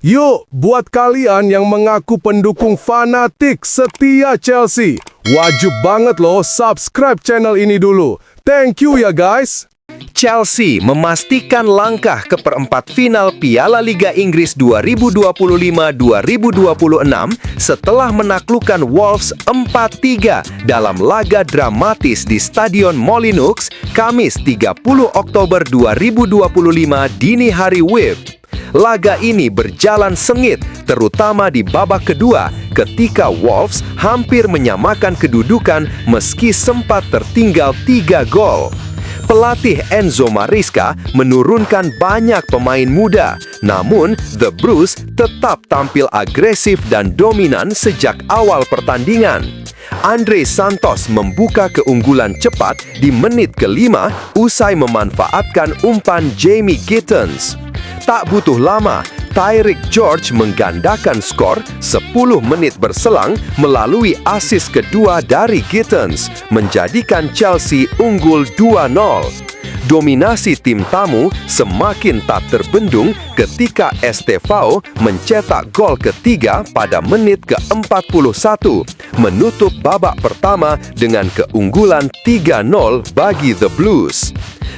Yuk, buat kalian yang mengaku pendukung fanatik setia Chelsea, wajib banget loh subscribe channel ini dulu. Thank you ya guys. Chelsea memastikan langkah ke perempat final Piala Liga Inggris 2025-2026 setelah menaklukkan Wolves 4-3 dalam laga dramatis di Stadion Molyneux, Kamis 30 Oktober 2025 dini hari WIB. Laga ini berjalan sengit, terutama di babak kedua ketika Wolves hampir menyamakan kedudukan meski sempat tertinggal 3 gol. Pelatih Enzo Maresca menurunkan banyak pemain muda, namun The Blues tetap tampil agresif dan dominan sejak awal pertandingan. Andre Santos membuka keunggulan cepat di menit ke-5 usai memanfaatkan umpan Jamie Gittens. Tak butuh lama, Tyrick George menggandakan skor 10 menit berselang melalui asis kedua dari Gittens, menjadikan Chelsea unggul 2-0. Dominasi tim tamu semakin tak terbendung ketika Estevao mencetak gol ketiga pada menit ke-41, menutup babak pertama dengan keunggulan 3-0 bagi The Blues.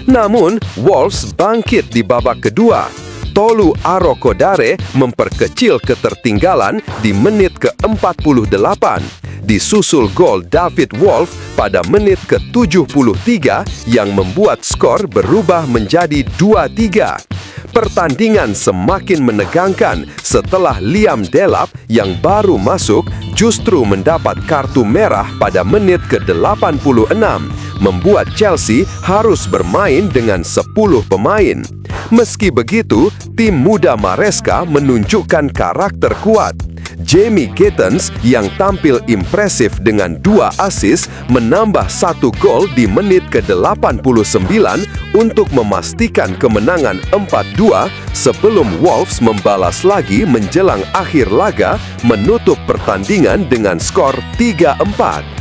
Namun, Wolves bangkit di babak kedua. Tolu Arokodare memperkecil ketertinggalan di menit ke-48, disusul gol David Wolf pada menit ke-73 yang membuat skor berubah menjadi 2-3. Pertandingan semakin menegangkan setelah Liam Delap yang baru masuk justru mendapat kartu merah pada menit ke-86, membuat Chelsea harus bermain dengan 10 pemain. Meski begitu, tim muda Maresca menunjukkan karakter kuat. Jamie Gittens yang tampil impresif dengan 2 assist menambah 1 gol di menit ke-89 untuk memastikan kemenangan 4-2 sebelum Wolves membalas lagi menjelang akhir laga menutup pertandingan dengan skor 3-4.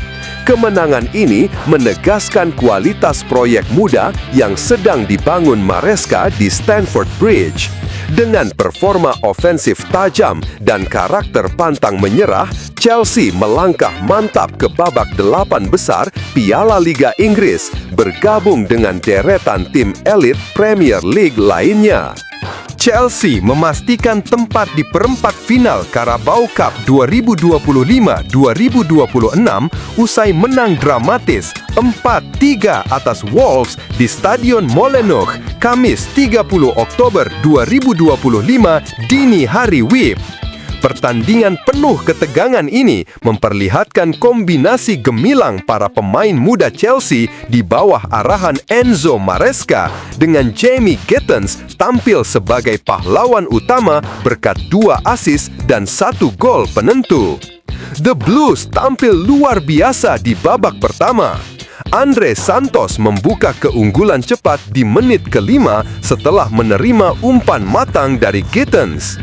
Kemenangan ini menegaskan kualitas proyek muda yang sedang dibangun Maresca di Stamford Bridge. Dengan performa ofensif tajam dan karakter pantang menyerah, Chelsea melangkah mantap ke babak 8 besar Piala Liga Inggris, bergabung dengan deretan tim elit Premier League lainnya. Chelsea memastikan tempat di perempat final Carabao Cup 2025-2026 usai menang dramatis 4-3 atas Wolves di Stadion Molyneux, Kamis 30 Oktober 2025 dini hari WIB. Pertandingan penuh ketegangan ini memperlihatkan kombinasi gemilang para pemain muda Chelsea di bawah arahan Enzo Maresca, dengan Jamie Gittens tampil sebagai pahlawan utama berkat 2 assist dan 1 gol penentu. The Blues tampil luar biasa di babak pertama. Andre Santos membuka keunggulan cepat di menit ke-5 setelah menerima umpan matang dari Gittens.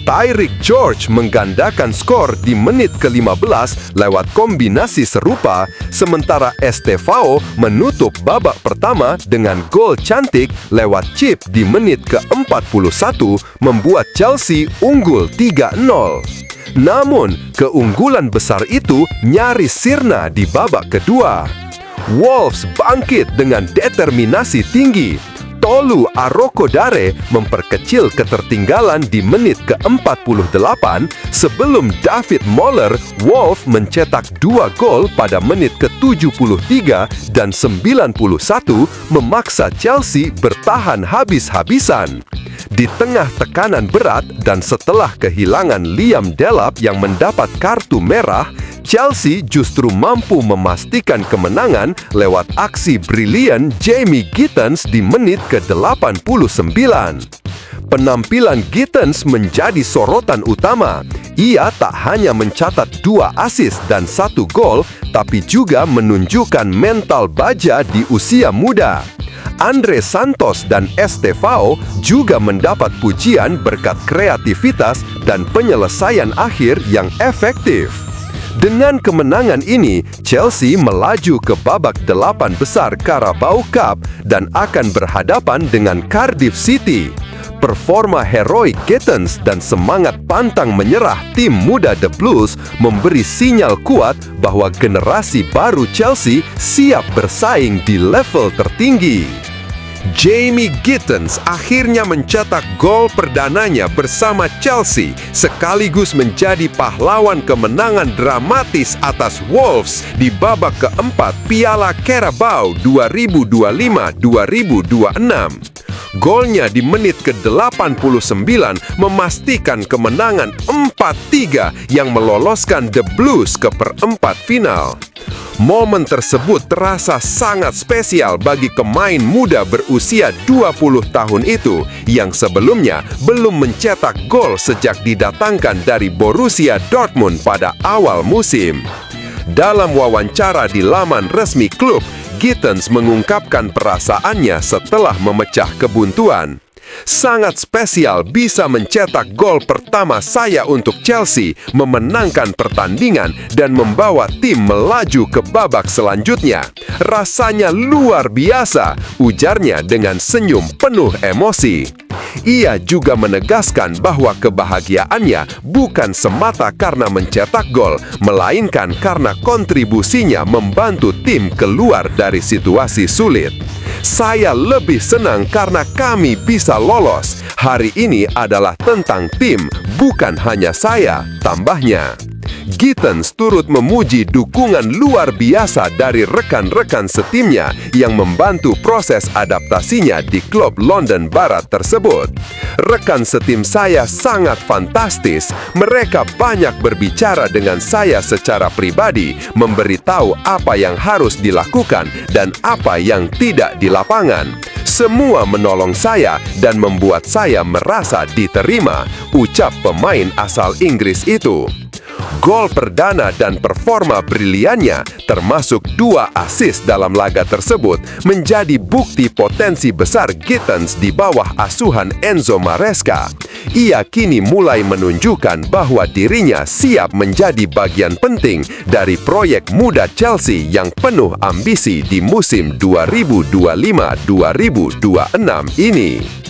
Tyrick George menggandakan skor di menit ke-15 lewat kombinasi serupa, sementara Estevao menutup babak pertama dengan gol cantik lewat chip di menit ke-41 membuat Chelsea unggul 3-0. Namun, keunggulan besar itu nyaris sirna di babak kedua. Wolves bangkit dengan determinasi tinggi. Tolu Arokodare memperkecil ketertinggalan di menit ke-48 sebelum David Moller Wolf mencetak 2 gol pada menit ke-73 dan 91 memaksa Chelsea bertahan habis-habisan. Di tengah tekanan berat dan setelah kehilangan Liam Delap yang mendapat kartu merah, Chelsea justru mampu memastikan kemenangan lewat aksi brilian Jamie Gittens di menit ke-89. Penampilan Gittens menjadi sorotan utama. Ia tak hanya mencatat 2 assist dan 1 gol, tapi juga menunjukkan mental baja di usia muda. Andre Santos dan Estevao juga mendapat pujian berkat kreativitas dan penyelesaian akhir yang efektif. Dengan kemenangan ini, Chelsea melaju ke babak 8 besar Carabao Cup dan akan berhadapan dengan Cardiff City. Performa heroik Gittens dan semangat pantang menyerah tim muda The Blues memberi sinyal kuat bahwa generasi baru Chelsea siap bersaing di level tertinggi. Jamie Gittens akhirnya mencetak gol perdananya bersama Chelsea, sekaligus menjadi pahlawan kemenangan dramatis atas Wolves di babak keempat Piala Carabao 2025-2026. Golnya di menit ke-89 memastikan kemenangan 4-3 yang meloloskan The Blues ke perempat final. Momen tersebut terasa sangat spesial bagi pemain muda berusia 20 tahun itu yang sebelumnya belum mencetak gol sejak didatangkan dari Borussia Dortmund pada awal musim. Dalam wawancara di laman resmi klub, Gittens mengungkapkan perasaannya setelah memecah kebuntuan. Sangat spesial bisa mencetak gol pertama saya untuk Chelsea, memenangkan pertandingan dan membawa tim melaju ke babak selanjutnya. Rasanya luar biasa, ujarnya dengan senyum penuh emosi. Ia juga menegaskan bahwa kebahagiaannya bukan semata karena mencetak gol, melainkan karena kontribusinya membantu tim keluar dari situasi sulit. Saya lebih senang karena kami bisa lolos. Hari ini adalah tentang tim, bukan hanya saya, tambahnya. Gittens turut memuji dukungan luar biasa dari rekan-rekan setimnya yang membantu proses adaptasinya di klub London Barat tersebut. Rekan setim saya sangat fantastis. Mereka banyak berbicara dengan saya secara pribadi, memberitahu apa yang harus dilakukan dan apa yang tidak di lapangan. Semua menolong saya dan membuat saya merasa diterima, ucap pemain asal Inggris itu. Gol perdana dan performa briliannya, termasuk 2 assist dalam laga tersebut, menjadi bukti potensi besar Gittens di bawah asuhan Enzo Maresca. Ia kini mulai menunjukkan bahwa dirinya siap menjadi bagian penting dari proyek muda Chelsea yang penuh ambisi di musim 2025-2026 ini.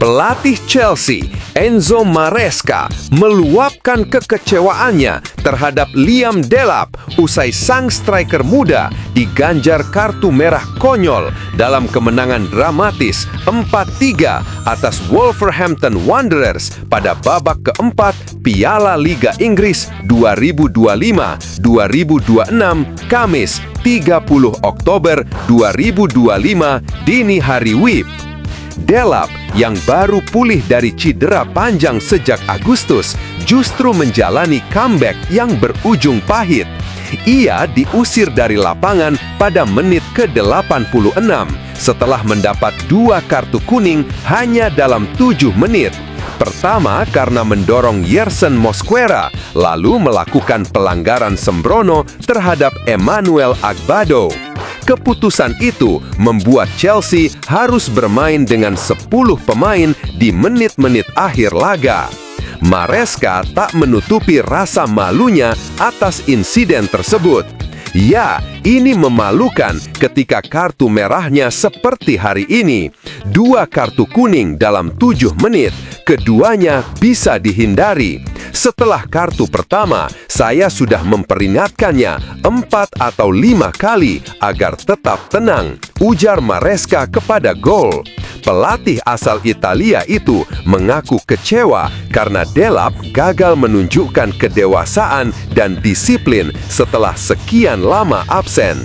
Pelatih Chelsea, Enzo Maresca, meluapkan kekecewaannya terhadap Liam Delap usai sang striker muda diganjar kartu merah konyol dalam kemenangan dramatis 4-3 atas Wolverhampton Wanderers pada babak keempat Piala Liga Inggris 2025-2026 Kamis 30 Oktober 2025 dini hari WIB. Delap yang baru pulih dari cedera panjang sejak Agustus justru menjalani comeback yang berujung pahit. Ia diusir dari lapangan pada menit ke-86 setelah mendapat 2 kartu kuning hanya dalam 7 menit. Pertama karena mendorong Yerson Mosquera, lalu melakukan pelanggaran sembrono terhadap Emmanuel Agbado. Keputusan itu membuat Chelsea harus bermain dengan 10 pemain di menit-menit akhir laga. Maresca tak menutupi rasa malunya atas insiden tersebut. Ya, ini memalukan ketika kartu merahnya seperti hari ini. 2 kartu kuning dalam 7 menit, keduanya bisa dihindari. Setelah kartu pertama, saya sudah memperingatkannya 4 atau 5 kali agar tetap tenang, ujar Maresca kepada Gol. Pelatih asal Italia itu mengaku kecewa karena Delap gagal menunjukkan kedewasaan dan disiplin setelah sekian lama absen.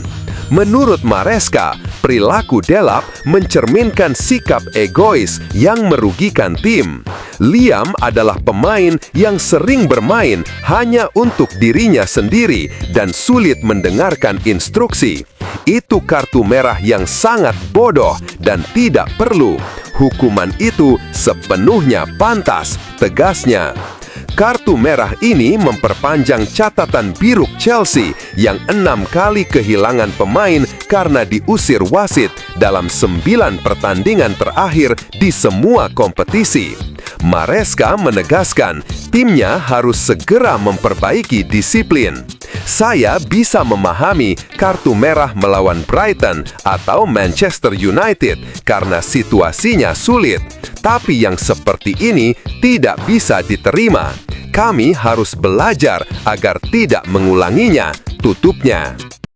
Menurut Maresca, perilaku Delap mencerminkan sikap egois yang merugikan tim. Liam adalah pemain yang sering bermain hanya untuk dirinya sendiri dan sulit mendengarkan instruksi. Itu kartu merah yang sangat bodoh dan tidak perlu. Hukuman itu sepenuhnya pantas, tegasnya. Kartu merah ini memperpanjang catatan biruk Chelsea yang 6 kali kehilangan pemain karena diusir wasit dalam 9 pertandingan terakhir di semua kompetisi. Maresca menegaskan timnya harus segera memperbaiki disiplin. Saya bisa memahami kartu merah melawan Brighton atau Manchester United karena situasinya sulit. Tapi yang seperti ini tidak bisa diterima. Kami harus belajar agar tidak mengulanginya, tutupnya.